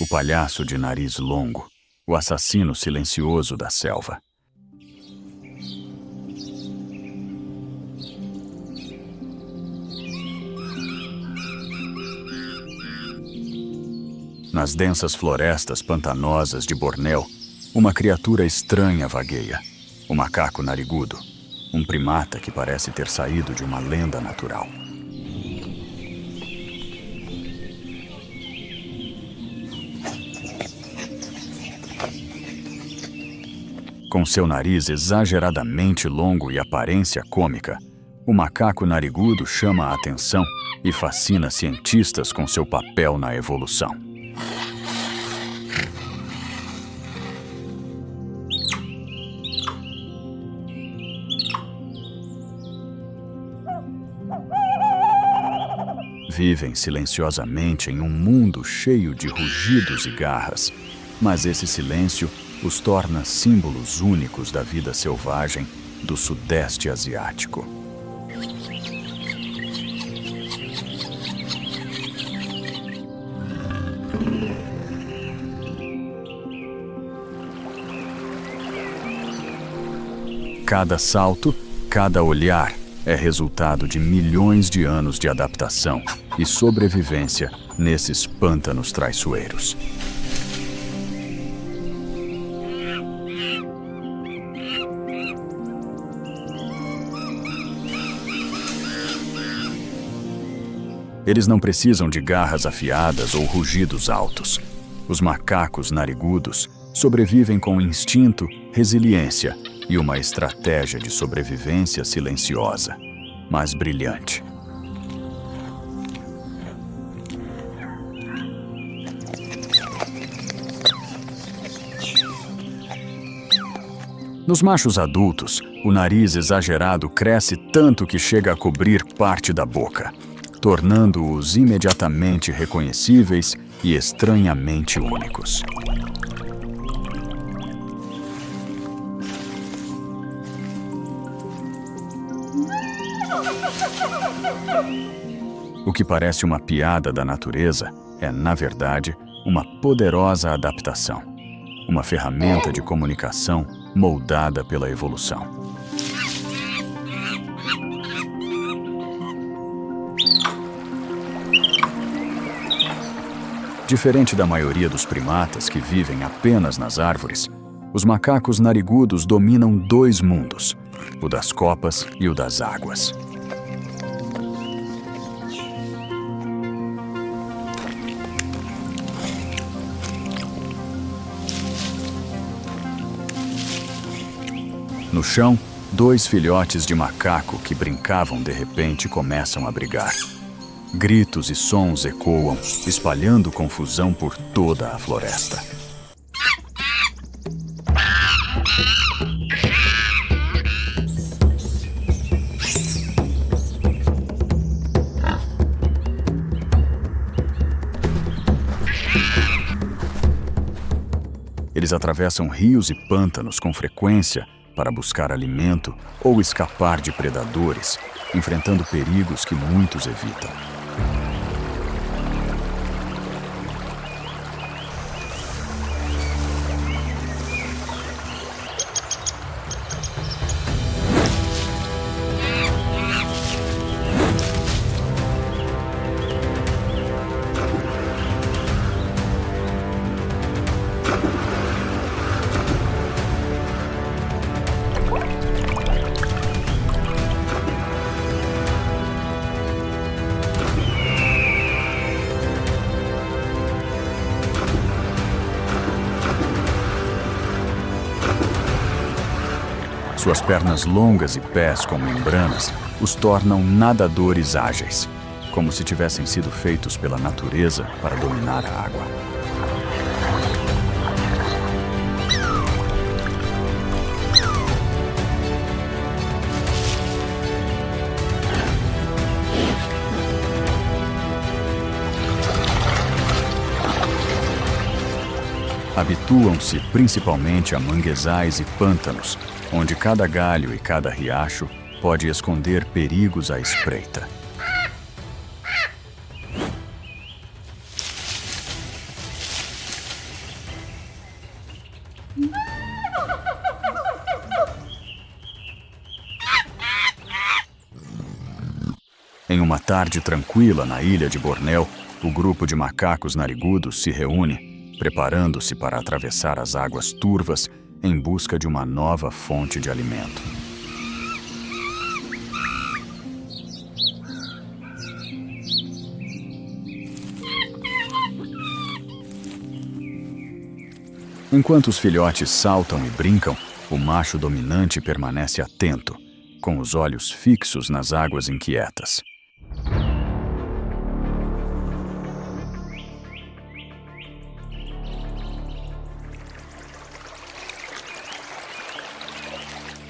palhaço de nariz longo, o assassino silencioso da selva. Nas densas florestas pantanosas de Bornéu, uma criatura estranha vagueia, o macaco narigudo, um primata que parece ter saído de uma lenda natural. Com seu nariz exageradamente longo e aparência cômica, o macaco narigudo chama a atenção e fascina cientistas com seu papel na evolução. Vivem silenciosamente em um mundo cheio de rugidos e garras, mas esse silêncio os torna símbolos únicos da vida selvagem do Sudeste Asiático. Cada salto, cada olhar é resultado de milhões de anos de adaptação e sobrevivência nesses pântanos traiçoeiros. Eles não precisam de garras afiadas ou rugidos altos. Os macacos narigudos sobrevivem com instinto, resiliência e uma estratégia de sobrevivência silenciosa, mas brilhante. Nos machos adultos, o nariz exagerado cresce tanto que chega a cobrir parte da boca, tornando-os imediatamente reconhecíveis e estranhamente únicos. O que parece uma piada da natureza é, na verdade, uma poderosa adaptação, uma ferramenta de comunicação moldada pela evolução. Diferente da maioria dos primatas que vivem apenas nas árvores, os macacos narigudos dominam dois mundos, o das copas e o das águas. No chão, dois filhotes de macaco que brincavam de repente começam a brigar. Gritos e sons ecoam, espalhando confusão por toda a floresta. Eles atravessam rios e pântanos com frequência para buscar alimento ou escapar de predadores, enfrentando perigos que muitos evitam. Suas pernas longas e pés com membranas os tornam nadadores ágeis, como se tivessem sido feitos pela natureza para dominar a água. Habituam-se principalmente a manguezais e pântanos, onde cada galho e cada riacho pode esconder perigos à espreita. Em uma tarde tranquila na ilha de Bornéu, o grupo de macacos narigudos se reúne, preparando-se para atravessar as águas turvas em busca de uma nova fonte de alimento. Enquanto os filhotes saltam e brincam, o macho dominante permanece atento, com os olhos fixos nas águas inquietas.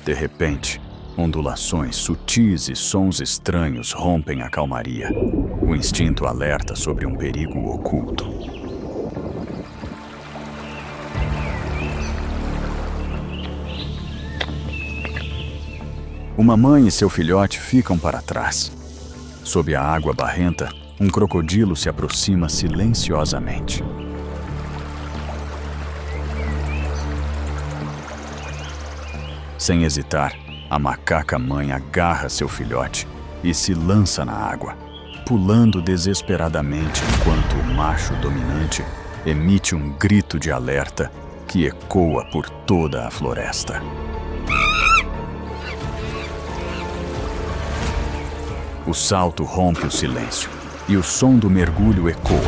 De repente, ondulações sutis e sons estranhos rompem a calmaria. O instinto alerta sobre um perigo oculto. Uma mãe e seu filhote ficam para trás. Sob a água barrenta, um crocodilo se aproxima silenciosamente. Sem hesitar, a macaca mãe agarra seu filhote e se lança na água, pulando desesperadamente enquanto o macho dominante emite um grito de alerta que ecoa por toda a floresta. O salto rompe o silêncio e o som do mergulho ecoa.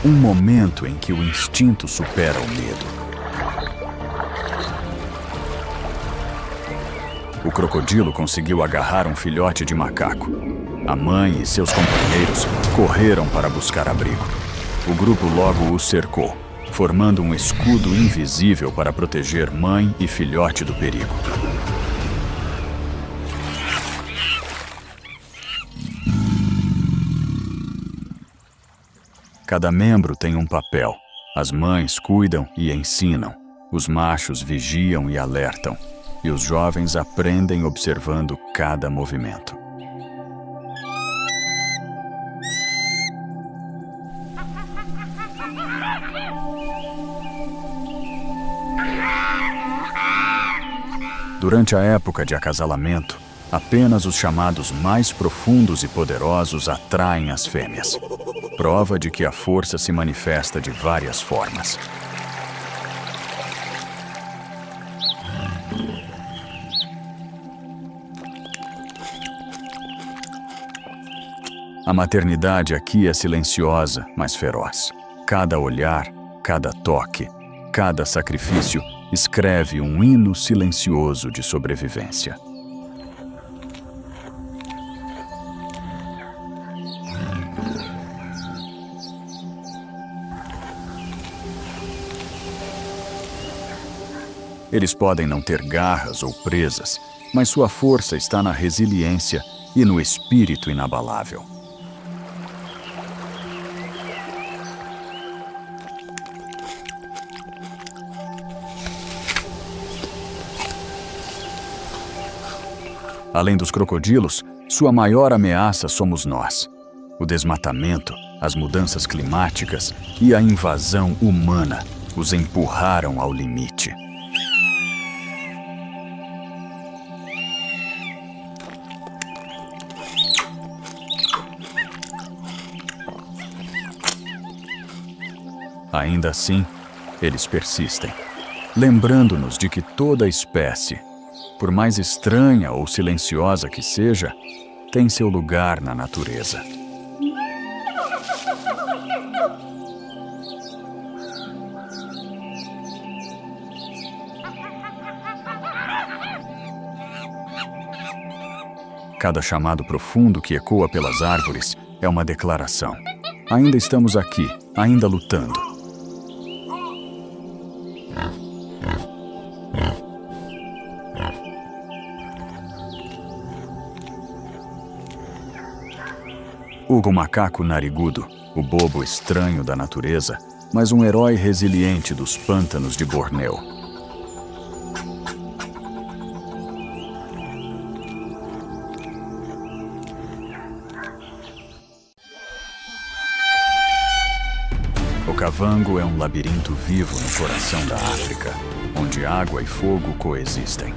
Um momento em que o instinto supera o medo. O crocodilo conseguiu agarrar um filhote de macaco. A mãe e seus companheiros correram para buscar abrigo. O grupo logo o cercou, formando um escudo invisível para proteger mãe e filhote do perigo. Cada membro tem um papel. As mães cuidam e ensinam. Os machos vigiam e alertam. E os jovens aprendem observando cada movimento. Durante a época de acasalamento, apenas os chamados mais profundos e poderosos atraem as fêmeas. Prova de que a força se manifesta de várias formas. A maternidade aqui é silenciosa, mas feroz. Cada olhar, cada toque, cada sacrifício escreve um hino silencioso de sobrevivência. Eles podem não ter garras ou presas, mas sua força está na resiliência e no espírito inabalável. Além dos crocodilos, sua maior ameaça somos nós. O desmatamento, as mudanças climáticas e a invasão humana os empurraram ao limite. Ainda assim, eles persistem, lembrando-nos de que toda espécie, por mais estranha ou silenciosa que seja, tem seu lugar na natureza. Cada chamado profundo que ecoa pelas árvores é uma declaração. Ainda estamos aqui, ainda lutando. Hugo Macaco Narigudo, o bobo estranho da natureza, mas um herói resiliente dos pântanos de Bornéu. O Okavango é um labirinto vivo no coração da África, onde água e fogo coexistem.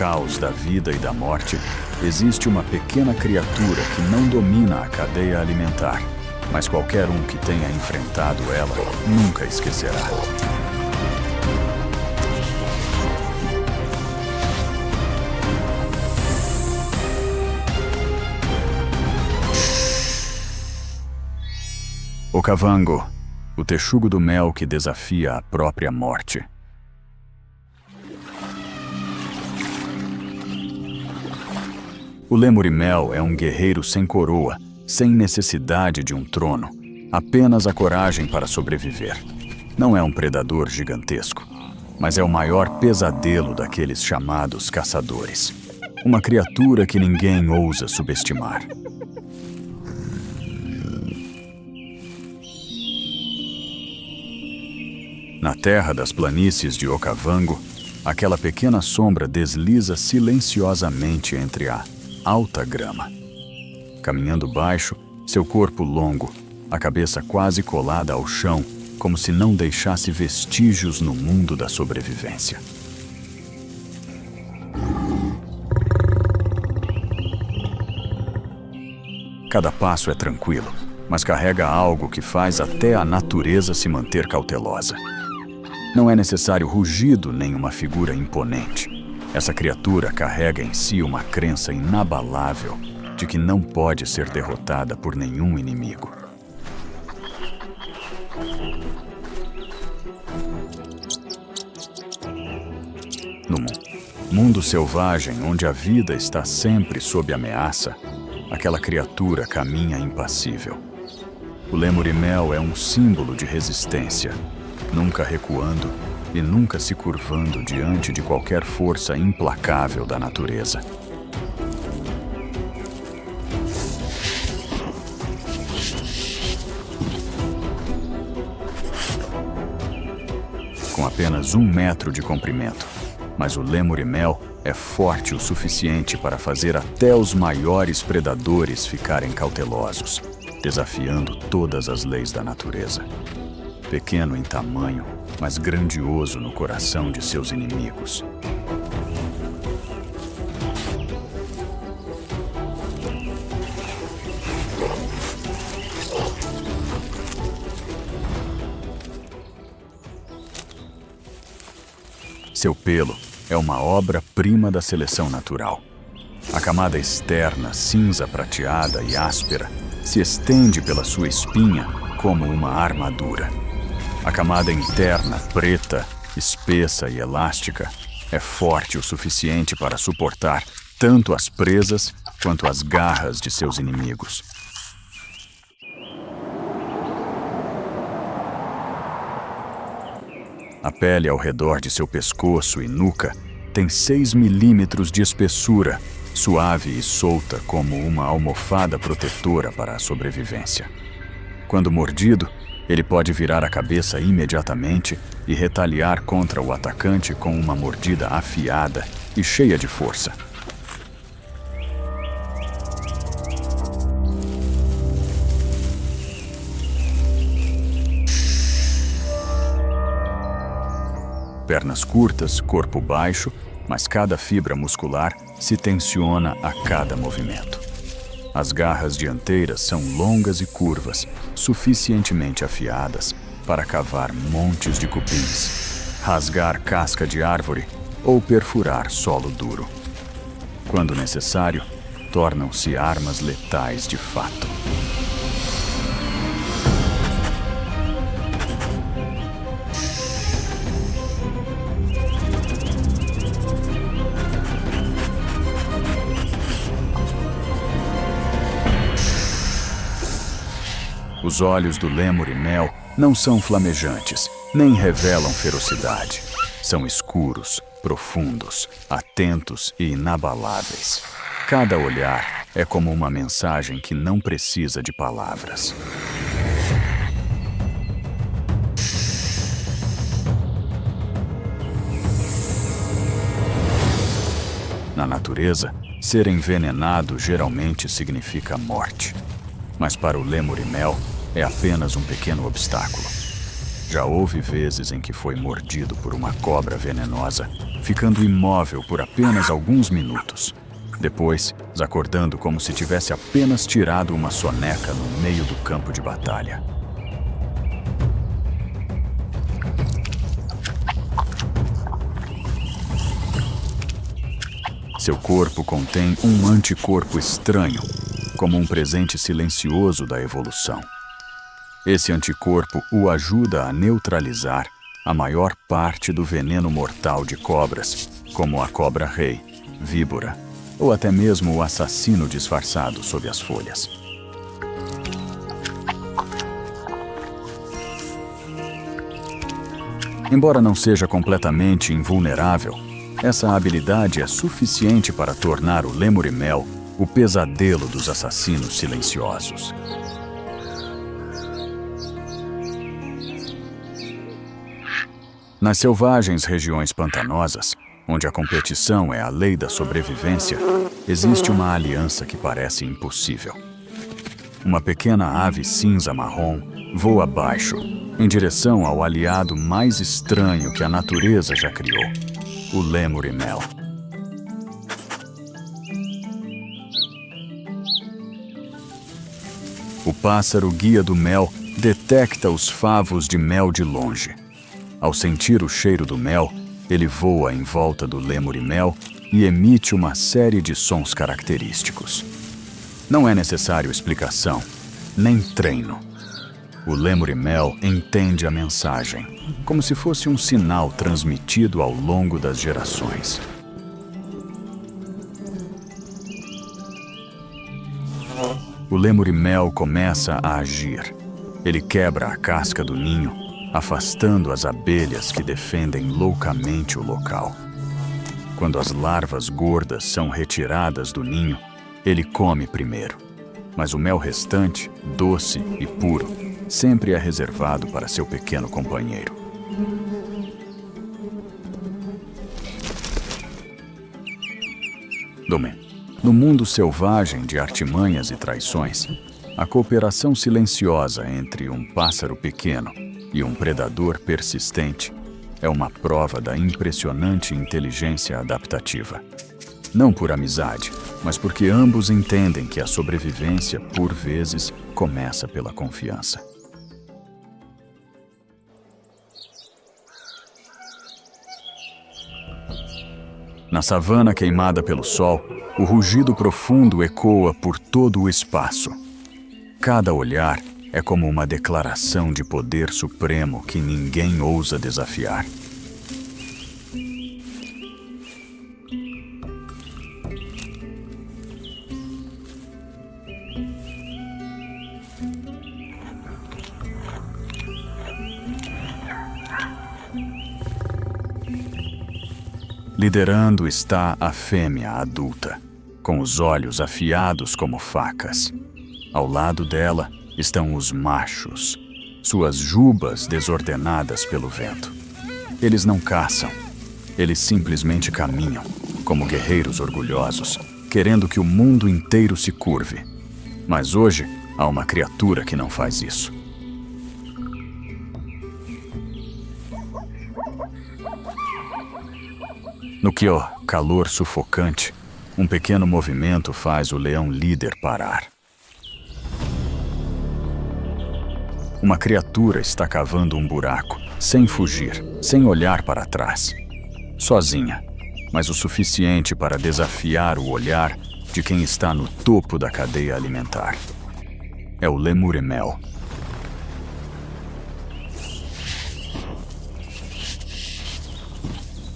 caos da vida e da morte, existe uma pequena criatura que não domina a cadeia alimentar, mas qualquer um que tenha enfrentado ela nunca esquecerá. Okavango, o texugo do mel que desafia a própria morte. O Lemuri-Mel é um guerreiro sem coroa, sem necessidade de um trono, apenas a coragem para sobreviver. Não é um predador gigantesco, mas é o maior pesadelo daqueles chamados caçadores. Uma criatura que ninguém ousa subestimar. Na terra das planícies de Okavango, aquela pequena sombra desliza silenciosamente entre a alta grama. Caminhando baixo, seu corpo longo, a cabeça quase colada ao chão, como se não deixasse vestígios no mundo da sobrevivência. Cada passo é tranquilo, mas carrega algo que faz até a natureza se manter cautelosa. Não é necessário rugido nem uma figura imponente. Essa criatura carrega em si uma crença inabalável de que não pode ser derrotada por nenhum inimigo. No mundo selvagem, onde a vida está sempre sob ameaça, aquela criatura caminha impassível. O Lemuri-Mel é um símbolo de resistência, nunca recuando e nunca se curvando diante de qualquer força implacável da natureza. Com apenas 1 metro de comprimento, mas o Lemuri-Mel é forte o suficiente para fazer até os maiores predadores ficarem cautelosos, desafiando todas as leis da natureza. Pequeno em tamanho, mas grandioso no coração de seus inimigos. Seu pelo é uma obra-prima da seleção natural. A camada externa, cinza prateada e áspera, se estende pela sua espinha como uma armadura. A camada interna, preta, espessa e elástica, é forte o suficiente para suportar tanto as presas quanto as garras de seus inimigos. A pele ao redor de seu pescoço e nuca tem 6 milímetros de espessura, suave e solta como uma almofada protetora para a sobrevivência. Quando mordido, ele pode virar a cabeça imediatamente e retaliar contra o atacante com uma mordida afiada e cheia de força. Pernas curtas, corpo baixo, mas cada fibra muscular se tensiona a cada movimento. As garras dianteiras são longas e curvas, suficientemente afiadas para cavar montes de cupins, rasgar casca de árvore ou perfurar solo duro. Quando necessário, tornam-se armas letais de fato. Os olhos do Lemuri-Mel não são flamejantes, nem revelam ferocidade. São escuros, profundos, atentos e inabaláveis. Cada olhar é como uma mensagem que não precisa de palavras. Na natureza, ser envenenado geralmente significa morte. Mas para o Lemuri-Mel, é apenas um pequeno obstáculo. Já houve vezes em que foi mordido por uma cobra venenosa, ficando imóvel por apenas alguns minutos. Depois, acordando como se tivesse apenas tirado uma soneca no meio do campo de batalha. Seu corpo contém um anticorpo estranho, como um presente silencioso da evolução. Esse anticorpo o ajuda a neutralizar a maior parte do veneno mortal de cobras, como a cobra-rei, víbora, ou até mesmo o assassino disfarçado sob as folhas. Embora não seja completamente invulnerável, essa habilidade é suficiente para tornar o Lemur-e-Mel o pesadelo dos assassinos silenciosos. Nas selvagens regiões pantanosas, onde a competição é a lei da sobrevivência, existe uma aliança que parece impossível. Uma pequena ave cinza-marrom voa abaixo, em direção ao aliado mais estranho que a natureza já criou, o Lemur-e-Mel. O pássaro guia do mel detecta os favos de mel de longe. Ao sentir o cheiro do mel, ele voa em volta do Lemur-e-Mel e emite uma série de sons característicos. Não é necessário explicação, nem treino. O Lemur-e-Mel entende a mensagem, como se fosse um sinal transmitido ao longo das gerações. O Lemur-e-Mel começa a agir. Ele quebra a casca do ninho, afastando as abelhas que defendem loucamente o local. Quando as larvas gordas são retiradas do ninho, ele come primeiro. Mas o mel restante, doce e puro, sempre é reservado para seu pequeno companheiro. No mundo selvagem de artimanhas e traições, a cooperação silenciosa entre um pássaro pequeno e um predador persistente é uma prova da impressionante inteligência adaptativa. Não por amizade, mas porque ambos entendem que a sobrevivência, por vezes, começa pela confiança. Na savana queimada pelo sol, o rugido profundo ecoa por todo o espaço. Cada olhar é como uma declaração de poder supremo que ninguém ousa desafiar. Liderando está a fêmea adulta, com os olhos afiados como facas. Ao lado dela estão os machos, suas jubas desordenadas pelo vento. Eles não caçam, eles simplesmente caminham, como guerreiros orgulhosos, querendo que o mundo inteiro se curve. Mas hoje há uma criatura que não faz isso. No que o calor sufocante, um pequeno movimento faz o leão líder parar. Uma criatura está cavando um buraco, sem fugir, sem olhar para trás. Sozinha, mas o suficiente para desafiar o olhar de quem está no topo da cadeia alimentar. É o Lemur-e-Mel.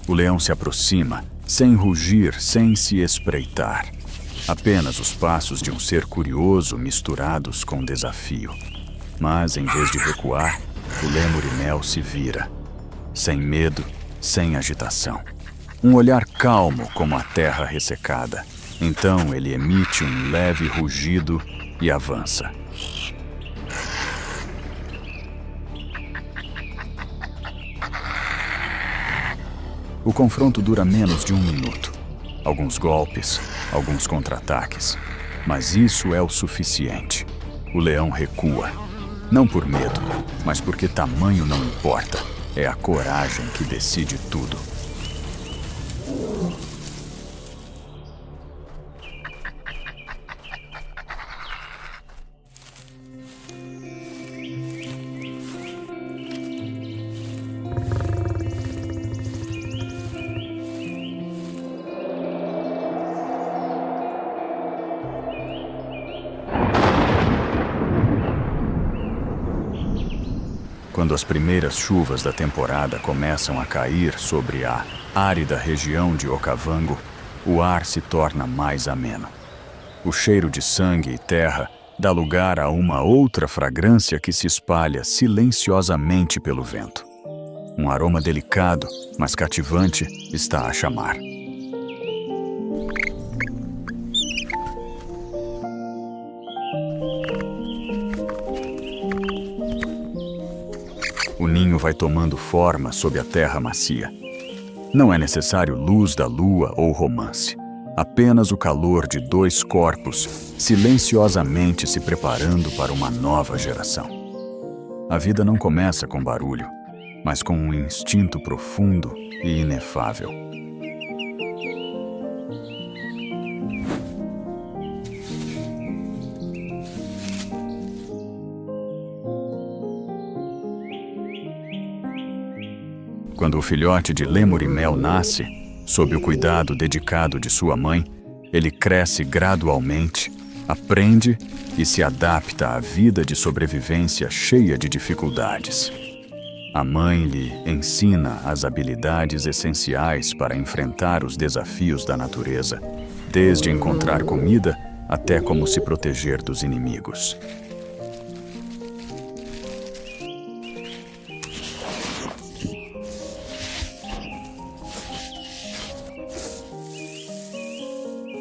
O leão se aproxima, sem rugir, sem se espreitar. Apenas os passos de um ser curioso misturados com desafio. Mas, em vez de recuar, o Lemur-e-Mel se vira. Sem medo, sem agitação. Um olhar calmo como a terra ressecada. Então ele emite um leve rugido e avança. O confronto dura menos de 1 minuto. Alguns golpes, alguns contra-ataques. Mas isso é o suficiente. O leão recua. Não por medo, mas porque tamanho não importa. É a coragem que decide tudo. Quando as primeiras chuvas da temporada começam a cair sobre a árida região de Okavango, o ar se torna mais ameno. O cheiro de sangue e terra dá lugar a uma outra fragrância que se espalha silenciosamente pelo vento. Um aroma delicado, mas cativante, está a chamar. O ninho vai tomando forma sob a terra macia. Não é necessário luz da lua ou romance. Apenas o calor de dois corpos silenciosamente se preparando para uma nova geração. A vida não começa com barulho, mas com um instinto profundo e inefável. Quando o filhote de Lemur e Mel nasce, sob o cuidado dedicado de sua mãe, ele cresce gradualmente, aprende e se adapta à vida de sobrevivência cheia de dificuldades. A mãe lhe ensina as habilidades essenciais para enfrentar os desafios da natureza, desde encontrar comida até como se proteger dos inimigos.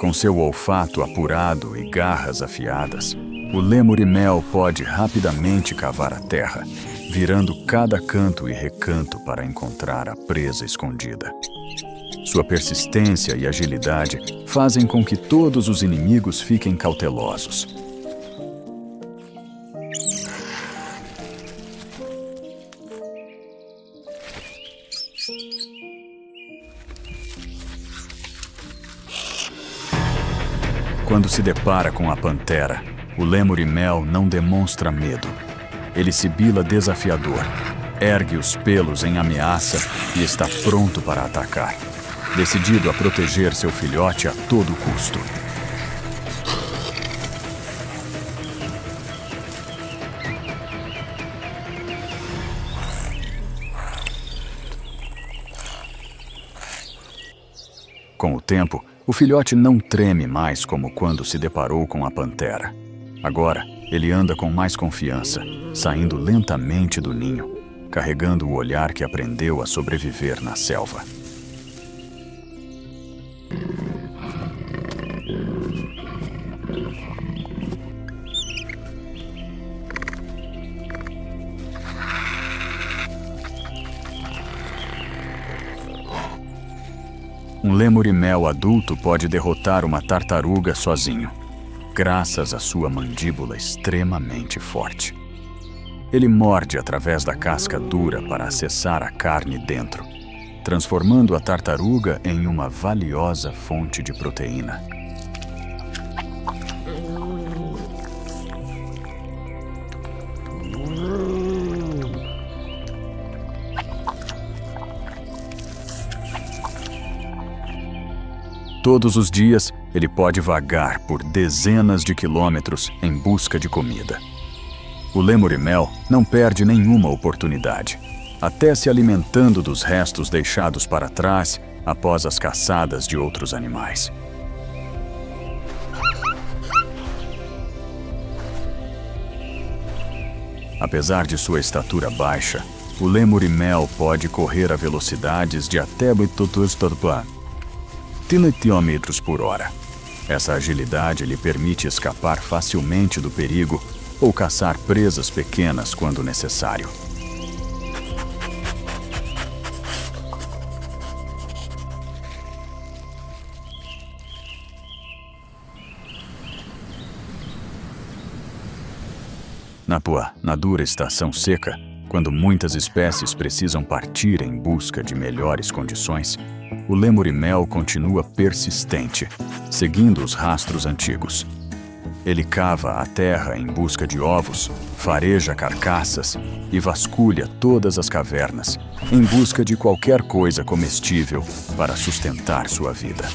Com seu olfato apurado e garras afiadas, o Lemur e Mel pode rapidamente cavar a terra, virando cada canto e recanto para encontrar a presa escondida. Sua persistência e agilidade fazem com que todos os inimigos fiquem cautelosos. Quando se depara com a pantera, o Lemur e Mel não demonstra medo. Ele sibila desafiador, ergue os pelos em ameaça e está pronto para atacar, decidido a proteger seu filhote a todo custo. Com o tempo, o filhote não treme mais como quando se deparou com a pantera. Agora, ele anda com mais confiança, saindo lentamente do ninho, carregando o olhar que aprendeu a sobreviver na selva. Um Lemur e Mel adulto pode derrotar uma tartaruga sozinho, graças à sua mandíbula extremamente forte. Ele morde através da casca dura para acessar a carne dentro, transformando a tartaruga em uma valiosa fonte de proteína. Todos os dias, ele pode vagar por dezenas de quilômetros em busca de comida. O Lemur e Mel não perde nenhuma oportunidade, até se alimentando dos restos deixados para trás após as caçadas de outros animais. Apesar de sua estatura baixa, o Lemur e Mel pode correr a velocidades de até 30 km por hora. Essa agilidade lhe permite escapar facilmente do perigo ou caçar presas pequenas quando necessário. Na dura estação seca, quando muitas espécies precisam partir em busca de melhores condições, o lemur-mel continua persistente, seguindo os rastros antigos. Ele cava a terra em busca de ovos, fareja carcaças e vasculha todas as cavernas, em busca de qualquer coisa comestível para sustentar sua vida.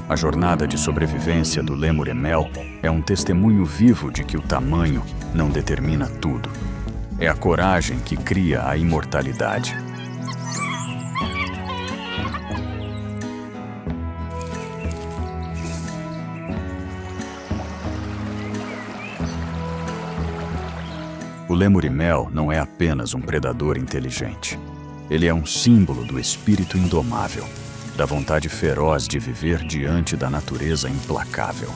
A jornada de sobrevivência do lemur-mel é um testemunho vivo de que o tamanho não determina tudo. É a coragem que cria a imortalidade. O lemur-mel não é apenas um predador inteligente. Ele é um símbolo do espírito indomável, da vontade feroz de viver diante da natureza implacável.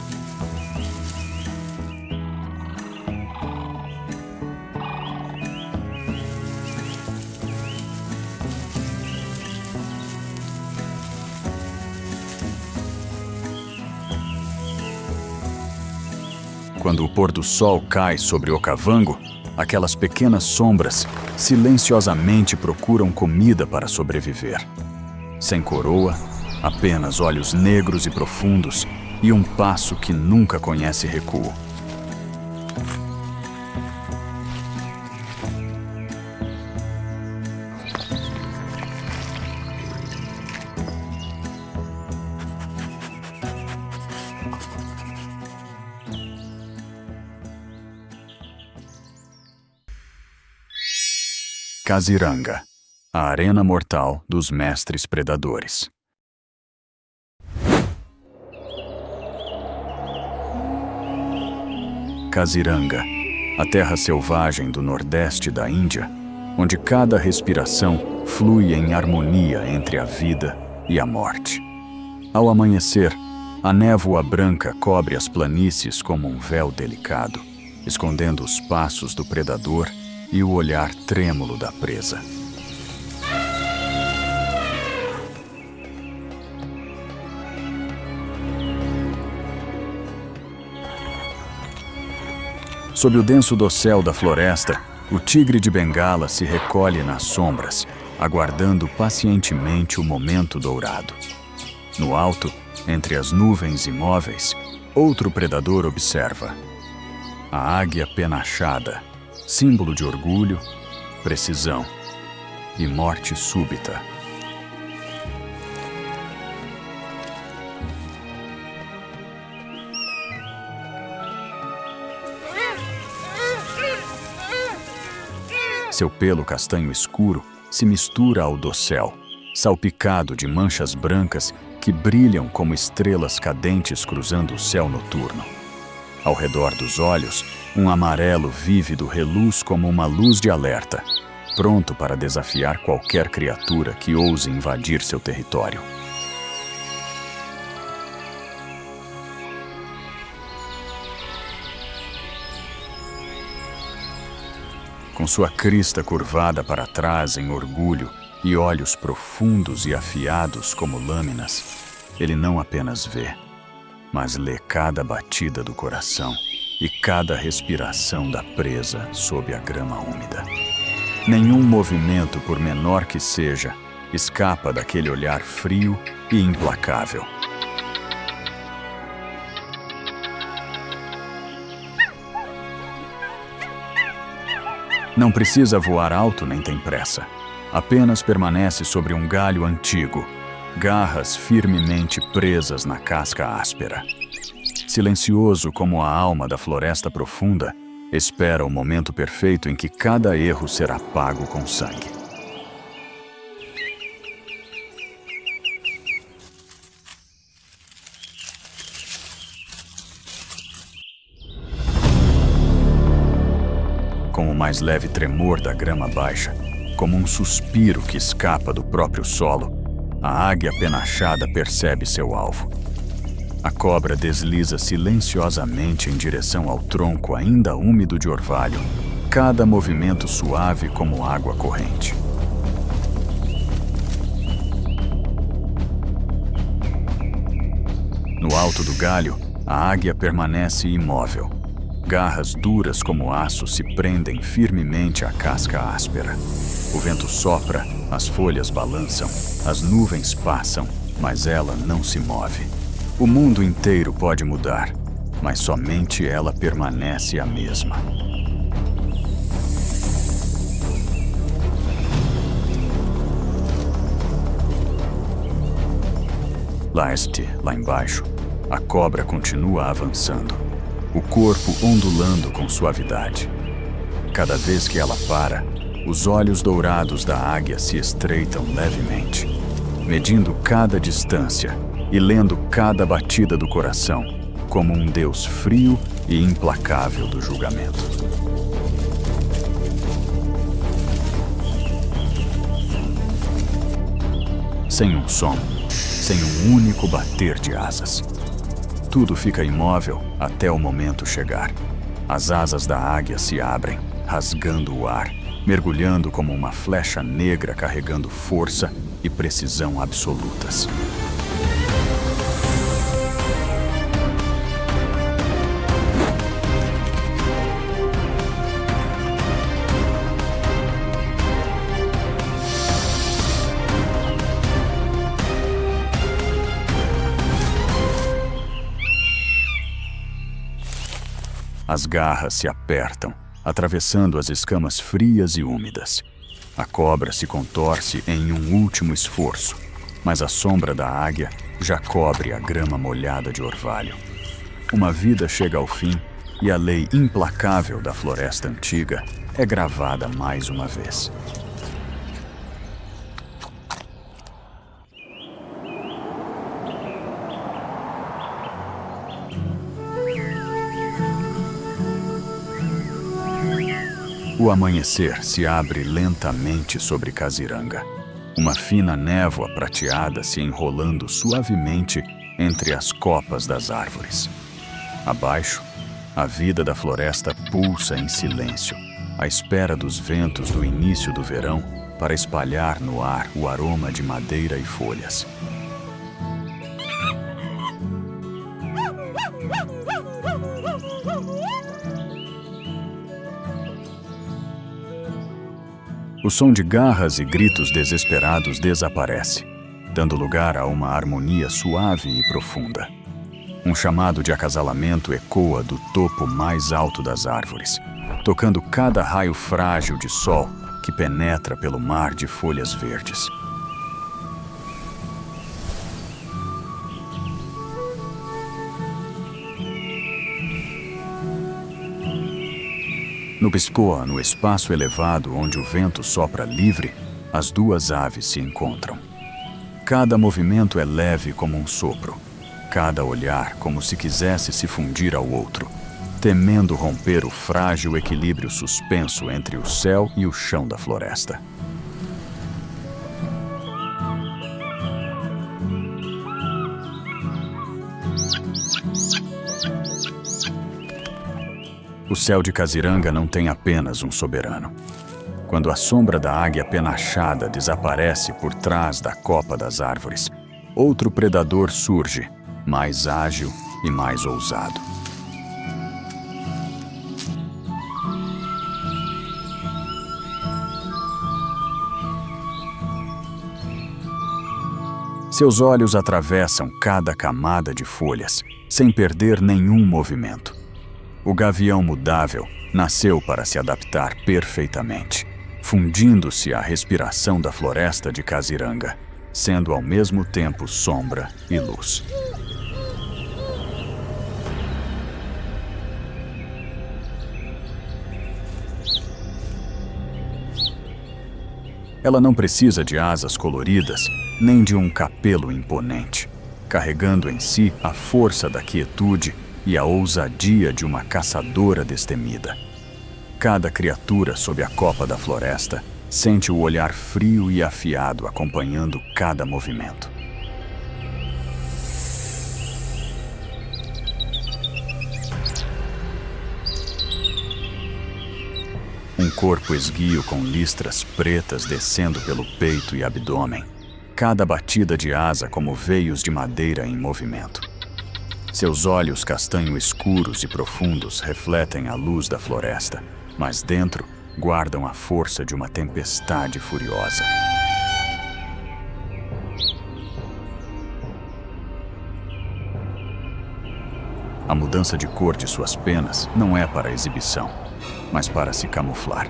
Quando o pôr do sol cai sobre o Okavango, aquelas pequenas sombras silenciosamente procuram comida para sobreviver. Sem coroa, apenas olhos negros e profundos e um passo que nunca conhece recuo. Kaziranga, a arena mortal dos mestres predadores. Kaziranga, a terra selvagem do nordeste da Índia, onde cada respiração flui em harmonia entre a vida e a morte. Ao amanhecer, a névoa branca cobre as planícies como um véu delicado, escondendo os passos do predador e o olhar trêmulo da presa. Sob o denso dossel da floresta, o tigre de Bengala se recolhe nas sombras, aguardando pacientemente o momento dourado. No alto, entre as nuvens imóveis, outro predador observa. A águia penachada, símbolo de orgulho, precisão e morte súbita. Seu pelo castanho escuro se mistura ao dossel, salpicado de manchas brancas que brilham como estrelas cadentes cruzando o céu noturno. Ao redor dos olhos, um amarelo vívido reluz como uma luz de alerta, pronto para desafiar qualquer criatura que ouse invadir seu território. Com sua crista curvada para trás em orgulho e olhos profundos e afiados como lâminas, ele não apenas vê, mas lê cada batida do coração e cada respiração da presa sob a grama úmida. Nenhum movimento, por menor que seja, escapa daquele olhar frio e implacável. Não precisa voar alto nem tem pressa. Apenas permanece sobre um galho antigo, garras firmemente presas na casca áspera. Silencioso como a alma da floresta profunda, espera o momento perfeito em que cada erro será pago com sangue. Com o mais leve tremor da grama baixa, como um suspiro que escapa do próprio solo, a águia penachada percebe seu alvo. A cobra desliza silenciosamente em direção ao tronco ainda úmido de orvalho, cada movimento suave como água corrente. No alto do galho, a águia permanece imóvel. Garras duras como aço se prendem firmemente à casca áspera. O vento sopra, as folhas balançam, as nuvens passam, mas ela não se move. O mundo inteiro pode mudar, mas somente ela permanece a mesma. Lá embaixo, a cobra continua avançando, o corpo ondulando com suavidade. Cada vez que ela para, os olhos dourados da águia se estreitam levemente, medindo cada distância e lendo cada batida do coração, como um Deus frio e implacável do julgamento. Sem um som, sem um único bater de asas. Tudo fica imóvel até o momento chegar. As asas da águia se abrem, rasgando o ar, mergulhando como uma flecha negra carregando força e precisão absolutas. As garras se apertam, atravessando as escamas frias e úmidas. A cobra se contorce em um último esforço, mas a sombra da águia já cobre a grama molhada de orvalho. Uma vida chega ao fim e a lei implacável da floresta antiga é gravada mais uma vez. O amanhecer se abre lentamente sobre Kaziranga. Uma fina névoa prateada se enrolando suavemente entre as copas das árvores. Abaixo, a vida da floresta pulsa em silêncio, à espera dos ventos do início do verão para espalhar no ar o aroma de madeira e folhas. O som de garras e gritos desesperados desaparece, dando lugar a uma harmonia suave e profunda. Um chamado de acasalamento ecoa do topo mais alto das árvores, tocando cada raio frágil de sol que penetra pelo mar de folhas verdes. No Piscoa, no espaço elevado onde o vento sopra livre, as duas aves se encontram. Cada movimento é leve como um sopro, cada olhar como se quisesse se fundir ao outro, temendo romper o frágil equilíbrio suspenso entre o céu e o chão da floresta. O céu de Kaziranga não tem apenas um soberano. Quando a sombra da águia penachada desaparece por trás da copa das árvores, outro predador surge, mais ágil e mais ousado. Seus olhos atravessam cada camada de folhas, sem perder nenhum movimento. O gavião mudável nasceu para se adaptar perfeitamente, fundindo-se à respiração da floresta de Kaziranga, sendo ao mesmo tempo sombra e luz. Ela não precisa de asas coloridas, nem de um capelo imponente, carregando em si a força da quietude e a ousadia de uma caçadora destemida. Cada criatura sob a copa da floresta sente o olhar frio e afiado acompanhando cada movimento. Um corpo esguio com listras pretas descendo pelo peito e abdômen, cada batida de asa como veios de madeira em movimento. Seus olhos castanho escuros e profundos refletem a luz da floresta, mas dentro guardam a força de uma tempestade furiosa. A mudança de cor de suas penas não é para exibição, mas para se camuflar.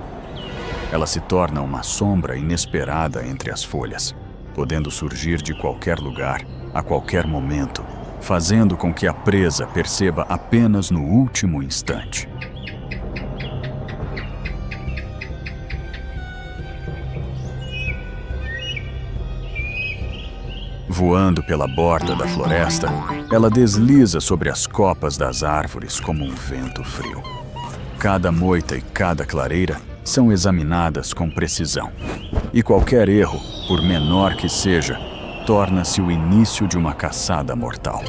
Ela se torna uma sombra inesperada entre as folhas, podendo surgir de qualquer lugar, a qualquer momento, fazendo com que a presa perceba apenas no último instante. Voando pela borda da floresta, ela desliza sobre as copas das árvores como um vento frio. Cada moita e cada clareira são examinadas com precisão, e qualquer erro, por menor que seja, torna-se o início de uma caçada mortal.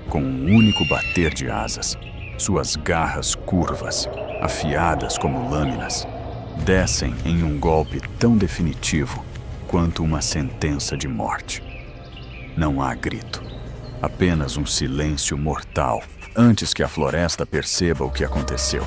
Com um único bater de asas, suas garras curvas, afiadas como lâminas, descem em um golpe tão definitivo quanto uma sentença de morte. Não há grito, apenas um silêncio mortal antes que a floresta perceba o que aconteceu.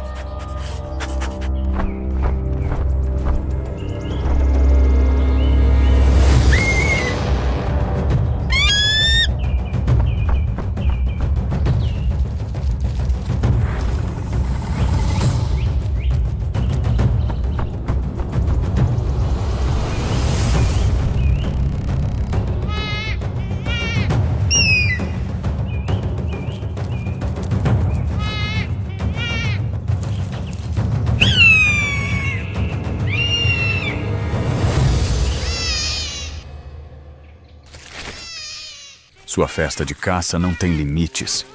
Sua festa de caça não tem limites.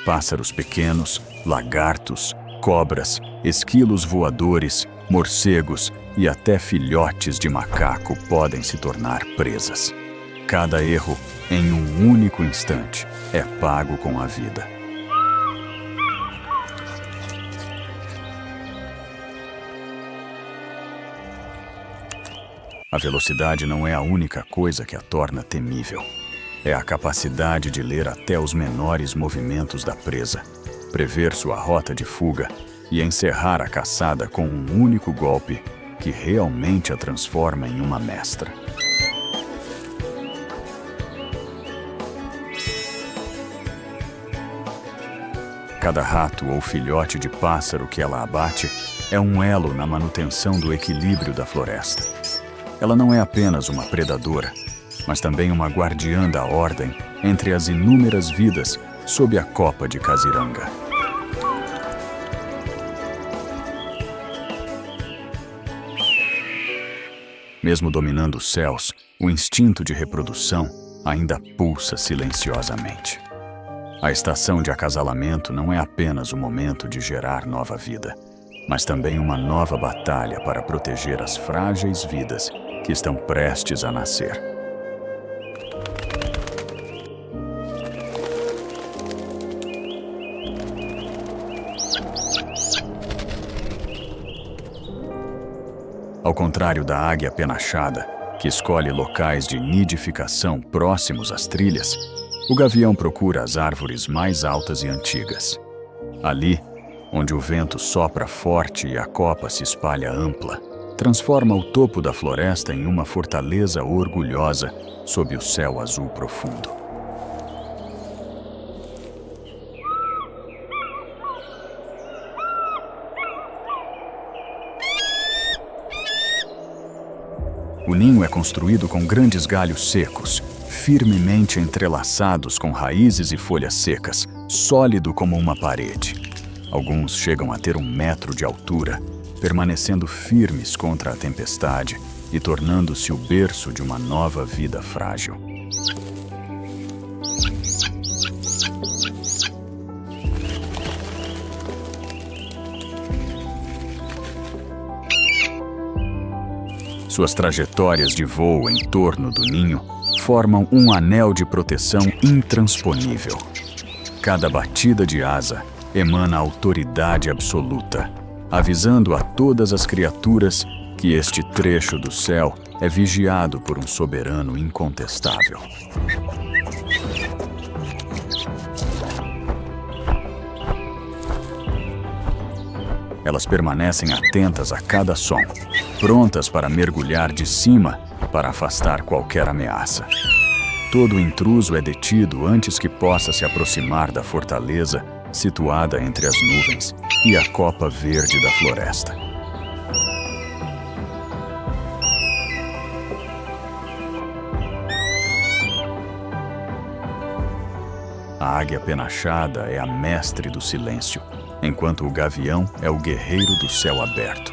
Pássaros pequenos, lagartos, cobras, esquilos voadores, morcegos e até filhotes de macaco podem se tornar presas. Cada erro, em um único instante, é pago com a vida. A velocidade não é a única coisa que a torna temível. É a capacidade de ler até os menores movimentos da presa, prever sua rota de fuga e encerrar a caçada com um único golpe que realmente a transforma em uma mestra. Cada rato ou filhote de pássaro que ela abate é um elo na manutenção do equilíbrio da floresta. Ela não é apenas uma predadora, mas também uma guardiã da ordem entre as inúmeras vidas sob a copa de Kaziranga. Mesmo dominando os céus, o instinto de reprodução ainda pulsa silenciosamente. A estação de acasalamento não é apenas o momento de gerar nova vida, mas também uma nova batalha para proteger as frágeis vidas que estão prestes a nascer. Ao contrário da águia penachada, que escolhe locais de nidificação próximos às trilhas, o gavião procura as árvores mais altas e antigas. Ali, onde o vento sopra forte e a copa se espalha ampla, transforma o topo da floresta em uma fortaleza orgulhosa sob o céu azul profundo. O ninho é construído com grandes galhos secos, firmemente entrelaçados com raízes e folhas secas, sólido como uma parede. Alguns chegam a ter 1 metro de altura, permanecendo firmes contra a tempestade e tornando-se o berço de uma nova vida frágil. Suas trajetórias de voo em torno do ninho formam um anel de proteção intransponível. Cada batida de asa emana autoridade absoluta, avisando a todas as criaturas que este trecho do céu é vigiado por um soberano incontestável. Elas permanecem atentas a cada som, prontas para mergulhar de cima para afastar qualquer ameaça. Todo intruso é detido antes que possa se aproximar da fortaleza situada entre as nuvens e a copa verde da floresta. A águia penachada é a mestre do silêncio, enquanto o gavião é o guerreiro do céu aberto.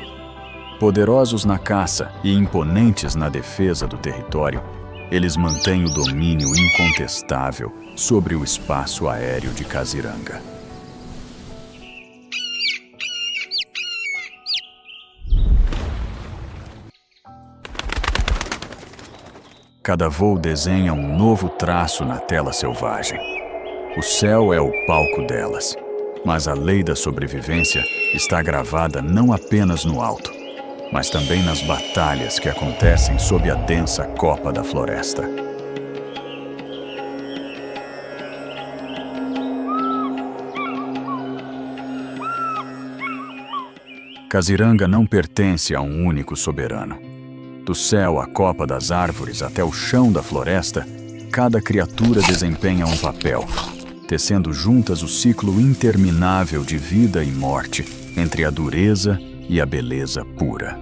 Poderosos na caça e imponentes na defesa do território, eles mantêm o domínio incontestável sobre o espaço aéreo de Kaziranga. Cada voo desenha um novo traço na tela selvagem. O céu é o palco delas, mas a lei da sobrevivência está gravada não apenas no alto, mas também nas batalhas que acontecem sob a densa copa da floresta. Kaziranga não pertence a um único soberano. Do céu à copa das árvores até o chão da floresta, cada criatura desempenha um papel, tecendo juntas o ciclo interminável de vida e morte entre a dureza e a beleza pura.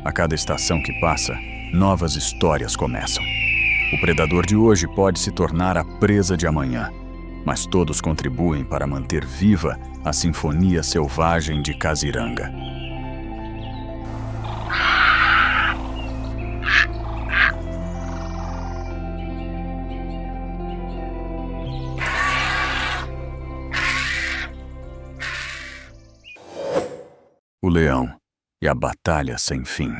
A cada estação que passa, novas histórias começam. O predador de hoje pode se tornar a presa de amanhã, mas todos contribuem para manter viva a sinfonia selvagem de Kaziranga. O leão e a batalha sem fim.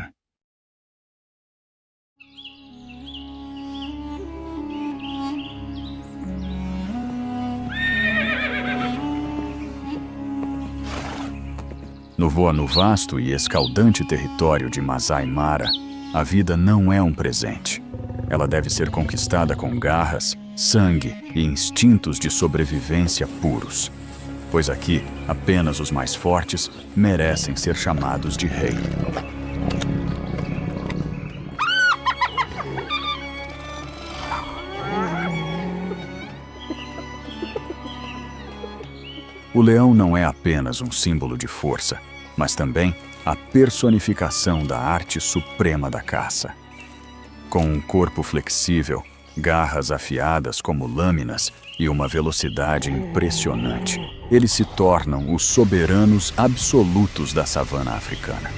No vasto e escaldante território de Masai Mara, a vida não é um presente. Ela deve ser conquistada com garras, sangue e instintos de sobrevivência puros. Pois aqui, apenas os mais fortes merecem ser chamados de rei. O leão não é apenas um símbolo de força, mas também a personificação da arte suprema da caça. Com um corpo flexível, garras afiadas como lâminas e uma velocidade impressionante, eles se tornam os soberanos absolutos da savana africana.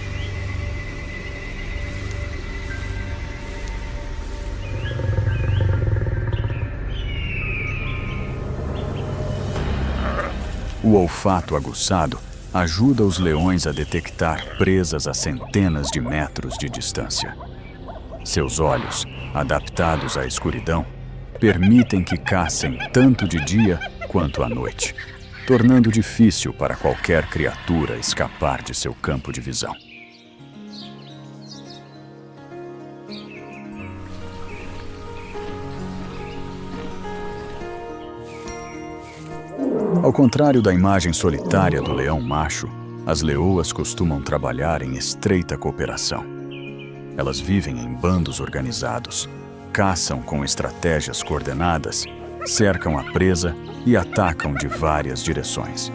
O olfato aguçado ajuda os leões a detectar presas a centenas de metros de distância. Seus olhos, adaptados à escuridão, permitem que caçem tanto de dia quanto à noite, tornando difícil para qualquer criatura escapar de seu campo de visão. Ao contrário da imagem solitária do leão macho, as leoas costumam trabalhar em estreita cooperação. Elas vivem em bandos organizados, caçam com estratégias coordenadas, cercam a presa e atacam de várias direções.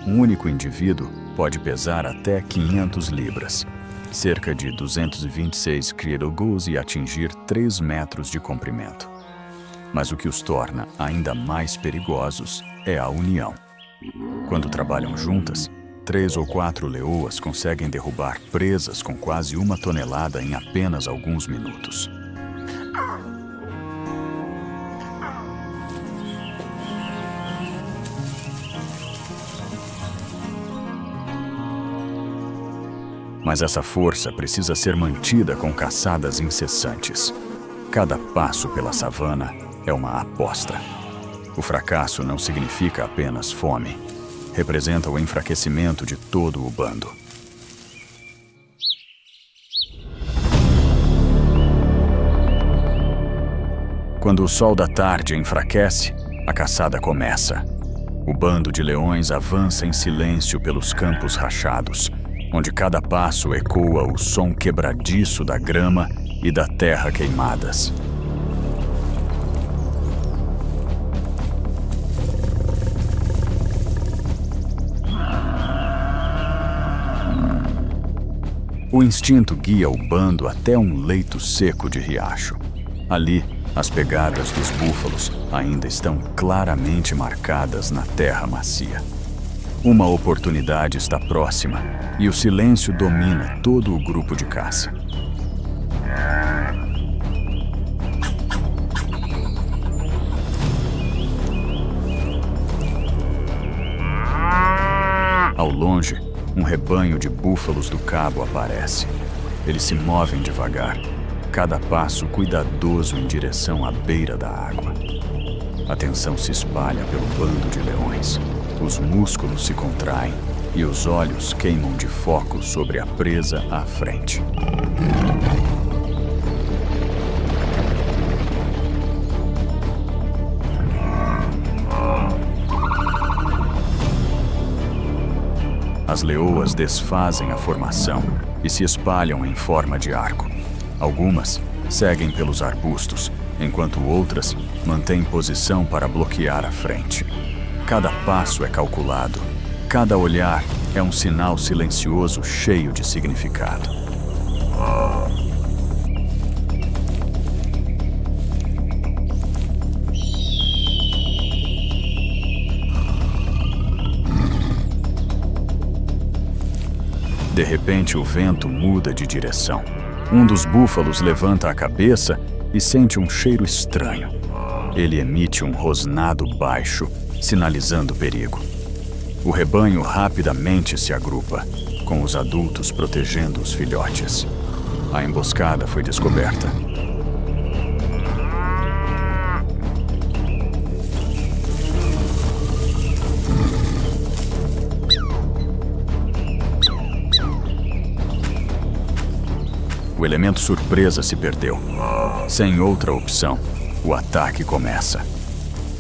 Um único indivíduo pode pesar até 500 libras, cerca de 226 kg e atingir 3 metros de comprimento. Mas o que os torna ainda mais perigosos é a união. Quando trabalham juntas, 3 ou 4 leoas conseguem derrubar presas com quase 1 tonelada em apenas alguns minutos. Mas essa força precisa ser mantida com caçadas incessantes. Cada passo pela savana é uma aposta. O fracasso não significa apenas fome. Representa o enfraquecimento de todo o bando. Quando o sol da tarde enfraquece, a caçada começa. O bando de leões avança em silêncio pelos campos rachados, onde cada passo ecoa o som quebradiço da grama e da terra queimadas. O instinto guia o bando até um leito seco de riacho. Ali, as pegadas dos búfalos ainda estão claramente marcadas na terra macia. Uma oportunidade está próxima e o silêncio domina todo o grupo de caça. Ao longe, um rebanho de búfalos do cabo aparece. Eles se movem devagar, cada passo cuidadoso em direção à beira da água. A tensão se espalha pelo bando de leões. Os músculos se contraem e os olhos queimam de foco sobre a presa à frente. As leoas desfazem a formação e se espalham em forma de arco. Algumas seguem pelos arbustos, enquanto outras mantêm posição para bloquear a frente. Cada passo é calculado, cada olhar é um sinal silencioso cheio de significado. De repente, o vento muda de direção. Um dos búfalos levanta a cabeça e sente um cheiro estranho. Ele emite um rosnado baixo, sinalizando perigo. O rebanho rapidamente se agrupa, com os adultos protegendo os filhotes. A emboscada foi descoberta. O elemento surpresa se perdeu. Sem outra opção, o ataque começa.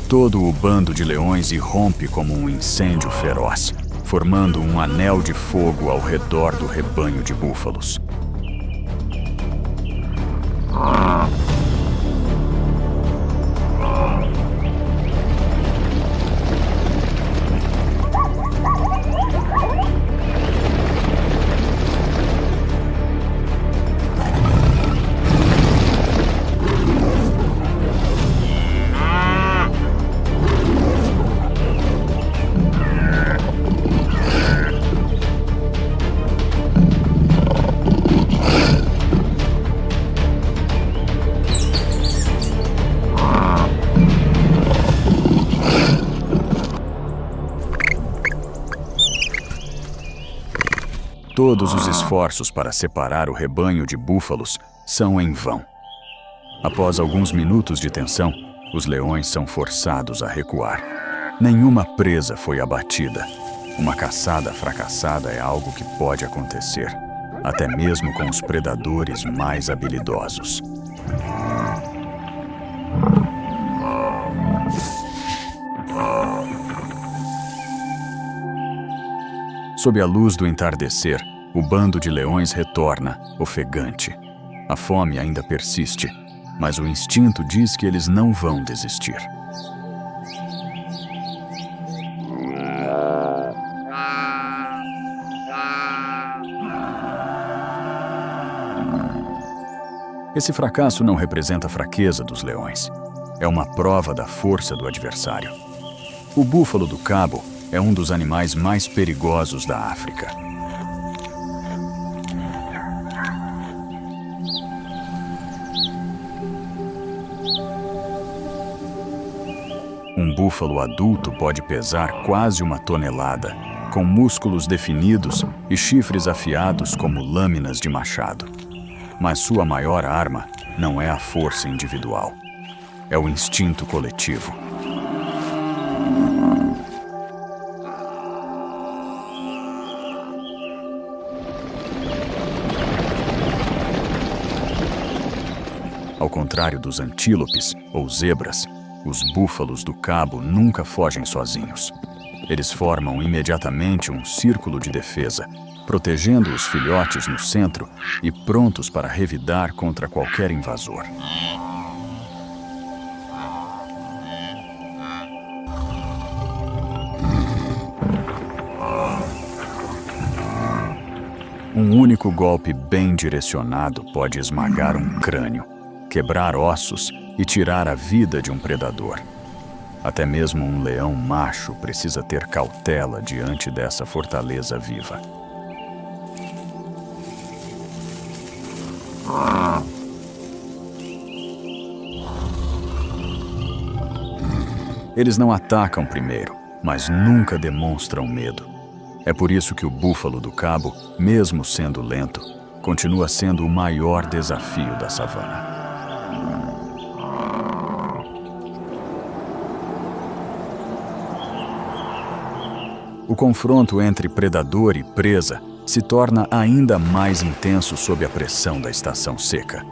Todo o bando de leões irrompe como um incêndio feroz, formando um anel de fogo ao redor do rebanho de búfalos. Todos os esforços para separar o rebanho de búfalos são em vão. Após alguns minutos de tensão, os leões são forçados a recuar. Nenhuma presa foi abatida. Uma caçada fracassada é algo que pode acontecer, até mesmo com os predadores mais habilidosos. Sob a luz do entardecer, o bando de leões retorna, ofegante. A fome ainda persiste, mas o instinto diz que eles não vão desistir. Esse fracasso não representa a fraqueza dos leões. É uma prova da força do adversário. O búfalo do cabo é um dos animais mais perigosos da África. Um búfalo adulto pode pesar quase 1 tonelada com músculos definidos e chifres afiados como lâminas de machado. Mas sua maior arma não é a força individual, é o instinto coletivo. Ao contrário dos antílopes ou zebras, os búfalos do cabo nunca fogem sozinhos. Eles formam imediatamente um círculo de defesa, protegendo os filhotes no centro e prontos para revidar contra qualquer invasor. Um único golpe bem direcionado pode esmagar um crânio, quebrar ossos e tirar a vida de um predador. Até mesmo um leão macho precisa ter cautela diante dessa fortaleza viva. Eles não atacam primeiro, mas nunca demonstram medo. É por isso que o búfalo do cabo, mesmo sendo lento, continua sendo o maior desafio da savana. O confronto entre predador e presa se torna ainda mais intenso sob a pressão da estação seca.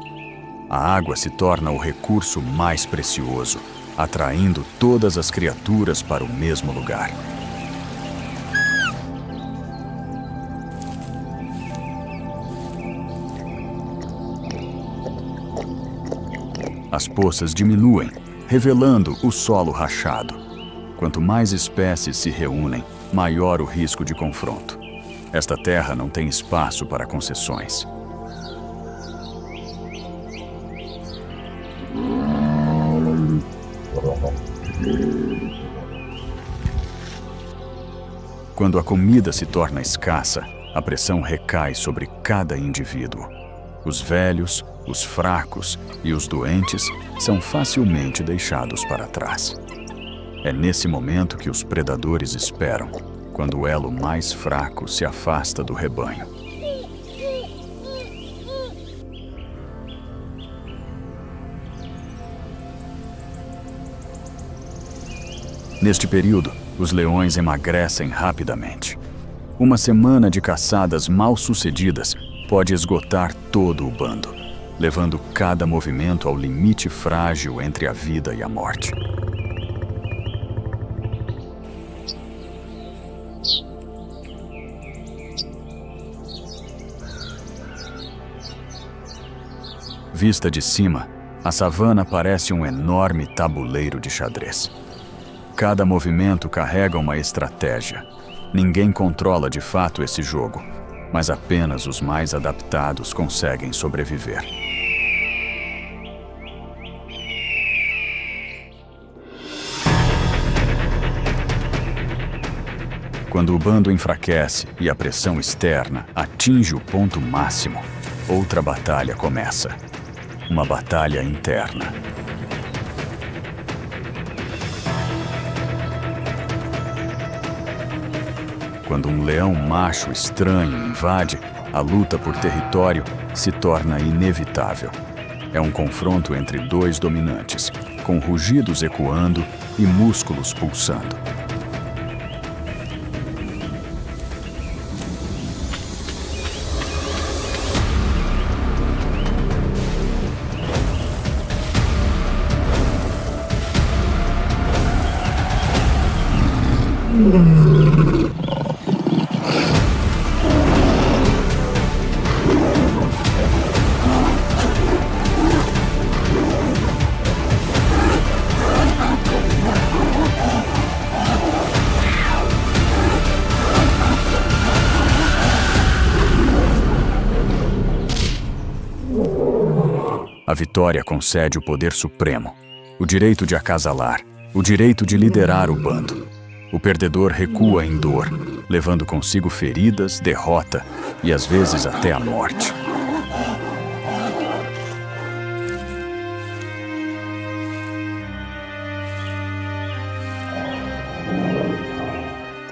A água se torna o recurso mais precioso, atraindo todas as criaturas para o mesmo lugar. As poças diminuem, revelando o solo rachado. Quanto mais espécies se reúnem, maior o risco de confronto. Esta terra não tem espaço para concessões. Quando a comida se torna escassa, a pressão recai sobre cada indivíduo. Os velhos, os fracos e os doentes são facilmente deixados para trás. É nesse momento que os predadores esperam, quando o elo mais fraco se afasta do rebanho. Neste período, os leões emagrecem rapidamente. Uma semana de caçadas mal sucedidas pode esgotar todo o bando, levando cada movimento ao limite frágil entre a vida e a morte. Vista de cima, a savana parece um enorme tabuleiro de xadrez. Cada movimento carrega uma estratégia. Ninguém controla de fato esse jogo, mas apenas os mais adaptados conseguem sobreviver. Quando o bando enfraquece e a pressão externa atinge o ponto máximo, outra batalha começa. Uma batalha interna. Quando um leão macho estranho invade, a luta por território se torna inevitável. É um confronto entre dois dominantes, com rugidos ecoando e músculos pulsando. A vitória concede o poder supremo, o direito de acasalar, o direito de liderar o bando. O perdedor recua em dor, levando consigo feridas, derrota e às vezes até a morte.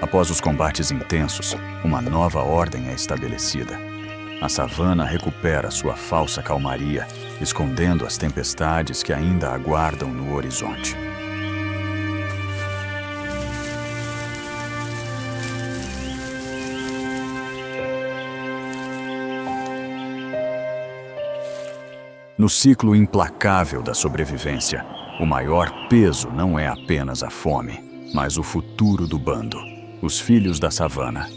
A Após os combates intensos, uma nova ordem é estabelecida. A savana recupera sua falsa calmaria, escondendo as tempestades que ainda aguardam no horizonte. No ciclo implacável da sobrevivência, o maior peso não é apenas a fome, mas o futuro do bando, os filhos da savana.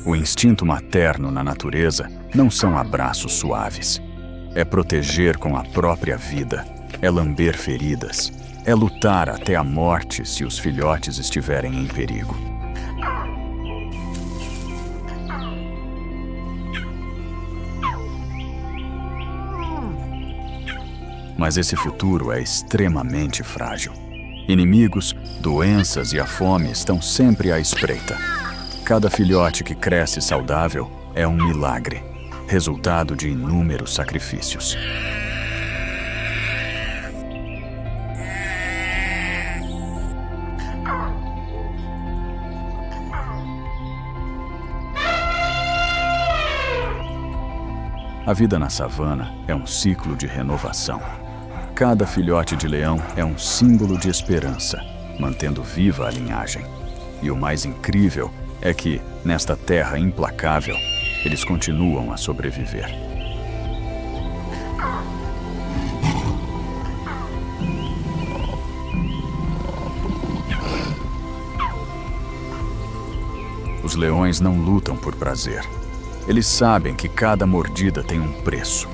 O instinto materno na natureza não são abraços suaves. É proteger com a própria vida, é lamber feridas, é lutar até a morte se os filhotes estiverem em perigo. Mas esse futuro é extremamente frágil. Inimigos, doenças e a fome estão sempre à espreita. Cada filhote que cresce saudável é um milagre, resultado de inúmeros sacrifícios. A vida na savana é um ciclo de renovação. Cada filhote de leão é um símbolo de esperança, mantendo viva a linhagem. E o mais incrível é que, nesta terra implacável, eles continuam a sobreviver. Os leões não lutam por prazer. Eles sabem que cada mordida tem um preço,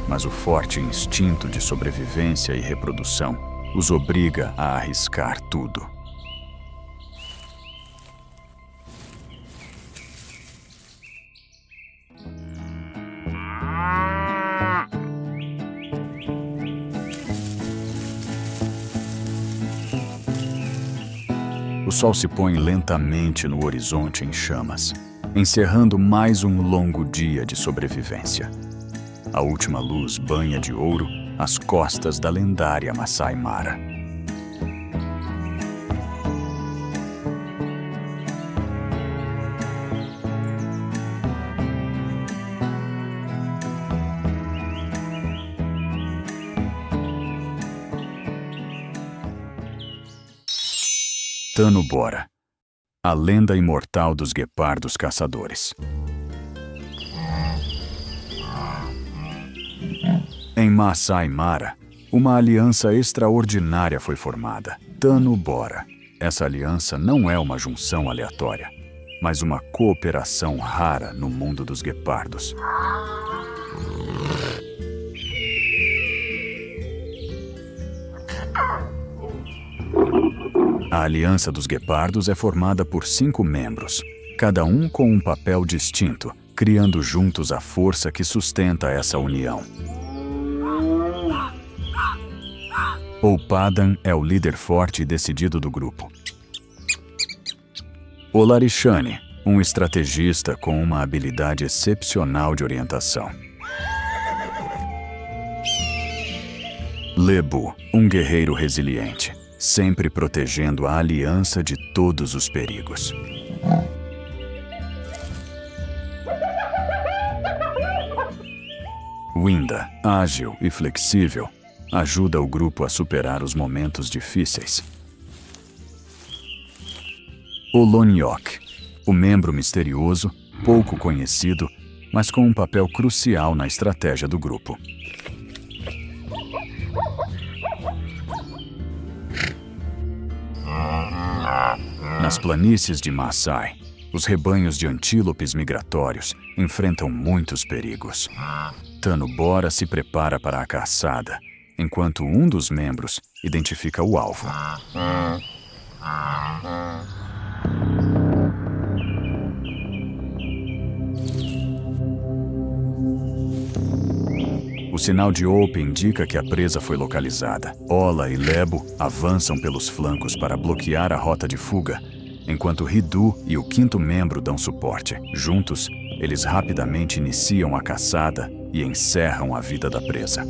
mas o forte instinto de sobrevivência e reprodução os obriga a arriscar tudo. O sol se põe lentamente no horizonte em chamas, encerrando mais um longo dia de sobrevivência. A última luz banha de ouro as costas da lendária Masai Mara. Tano Bora, a lenda imortal dos guepardos caçadores. Em Masai Mara, uma aliança extraordinária foi formada, Tano Bora. Essa aliança não é uma junção aleatória, mas uma cooperação rara no mundo dos guepardos. A Aliança dos Guepardos é formada por 5 membros, cada um com um papel distinto, criando juntos a força que sustenta essa união. Opadan é o líder forte e decidido do grupo. Olarixane, um estrategista com uma habilidade excepcional de orientação. Lebu, um guerreiro resiliente, sempre protegendo a aliança de todos os perigos. Winda, ágil e flexível, ajuda o grupo a superar os momentos difíceis. Oloniok, o membro misterioso, pouco conhecido, mas com um papel crucial na estratégia do grupo. Nas planícies de Maasai, os rebanhos de antílopes migratórios enfrentam muitos perigos. Tano Bora se prepara para a caçada, enquanto um dos membros identifica o alvo. O sinal de Ope indica que a presa foi localizada. Ola e Lebo avançam pelos flancos para bloquear a rota de fuga, enquanto Ridu e o 5º membro dão suporte. Juntos, eles rapidamente iniciam a caçada e encerram a vida da presa.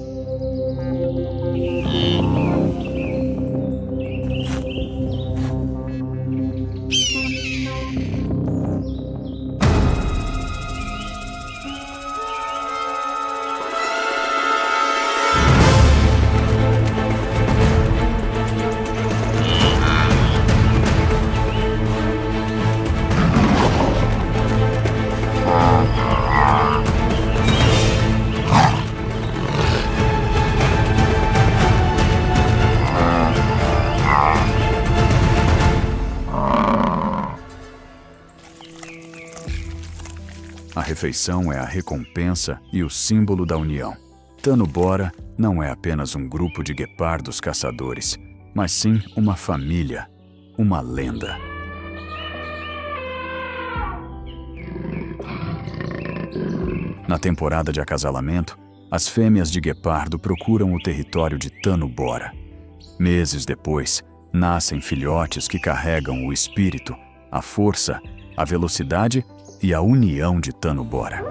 A refeição é a recompensa e o símbolo da união. Tannu-Bora não é apenas um grupo de guepardos caçadores, mas sim uma família, uma lenda. Na temporada de acasalamento, as fêmeas de guepardo procuram o território de Tannu-Bora. Meses depois, nascem filhotes que carregam o espírito, a força, a velocidade e a união de Tannu-Bora.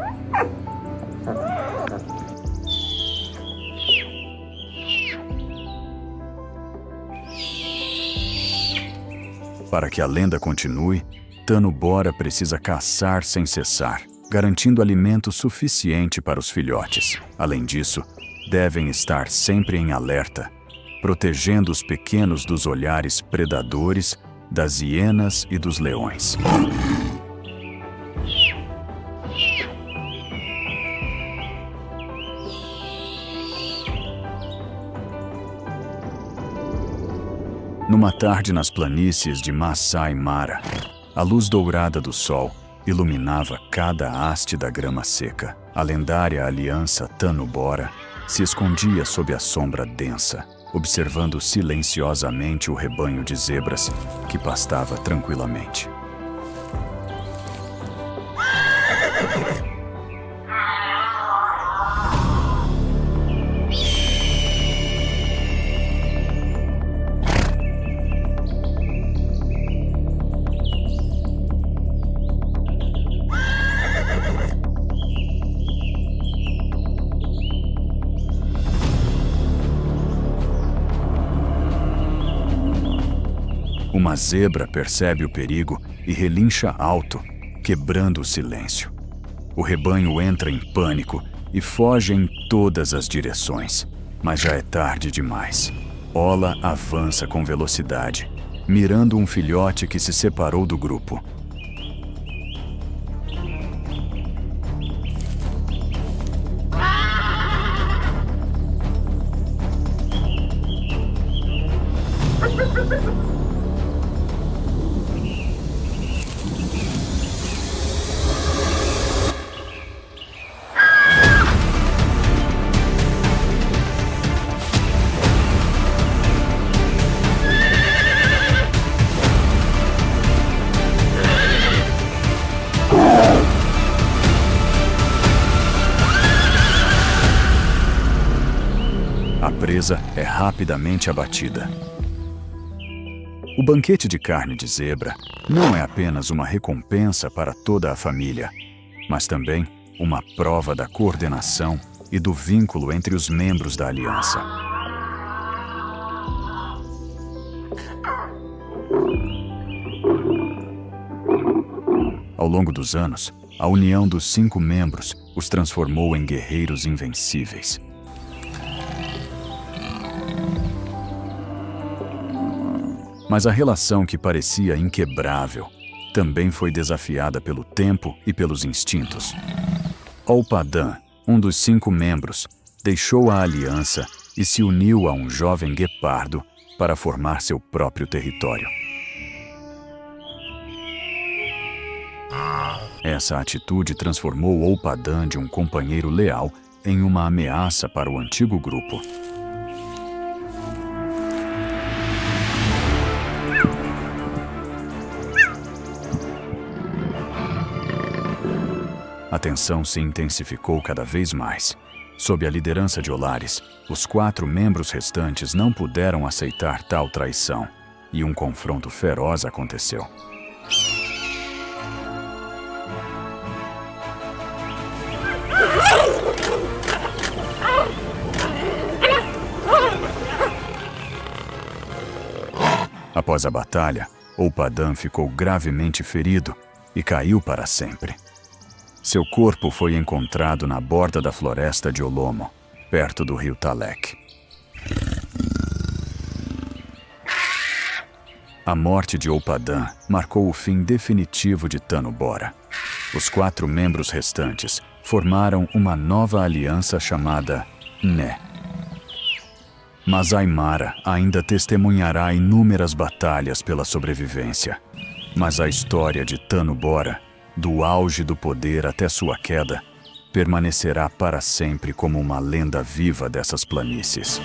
Para que a lenda continue, Tannu-Bora precisa caçar sem cessar, garantindo alimento suficiente para os filhotes. Além disso, devem estar sempre em alerta, protegendo os pequenos dos olhares predadores, das hienas e dos leões. Numa tarde nas planícies de Masai Mara, a luz dourada do sol iluminava cada haste da grama seca. A lendária aliança Tannu-Bora se escondia sob a sombra densa, observando silenciosamente o rebanho de zebras que pastava tranquilamente. Uma zebra percebe o perigo e relincha alto, quebrando o silêncio. O rebanho entra em pânico e foge em todas as direções. Mas já é tarde demais. Ola avança com velocidade, mirando um filhote que se separou do grupo. A presa é rapidamente abatida. O banquete de carne de zebra não é apenas uma recompensa para toda a família, mas também uma prova da coordenação e do vínculo entre os membros da aliança. Ao longo dos anos, a união dos 5 membros os transformou em guerreiros invencíveis. Mas a relação que parecia inquebrável também foi desafiada pelo tempo e pelos instintos. Olpadan, um dos 5 membros, deixou a aliança e se uniu a um jovem guepardo para formar seu próprio território. Essa atitude transformou Olpadan de um companheiro leal em uma ameaça para o antigo grupo. A tensão se intensificou cada vez mais. Sob a liderança de Olaris, os 4 membros restantes não puderam aceitar tal traição, e um confronto feroz aconteceu. Após a batalha, Opadan ficou gravemente ferido e caiu para sempre. Seu corpo foi encontrado na borda da floresta de Olomo, perto do rio Talek. A morte de Opadan marcou o fim definitivo de Tano-Bora. Os 4 membros restantes formaram uma nova aliança chamada Né. Mas Aymara ainda testemunhará inúmeras batalhas pela sobrevivência. Mas a história de Tano-Bora, do auge do poder até sua queda, permanecerá para sempre como uma lenda viva dessas planícies.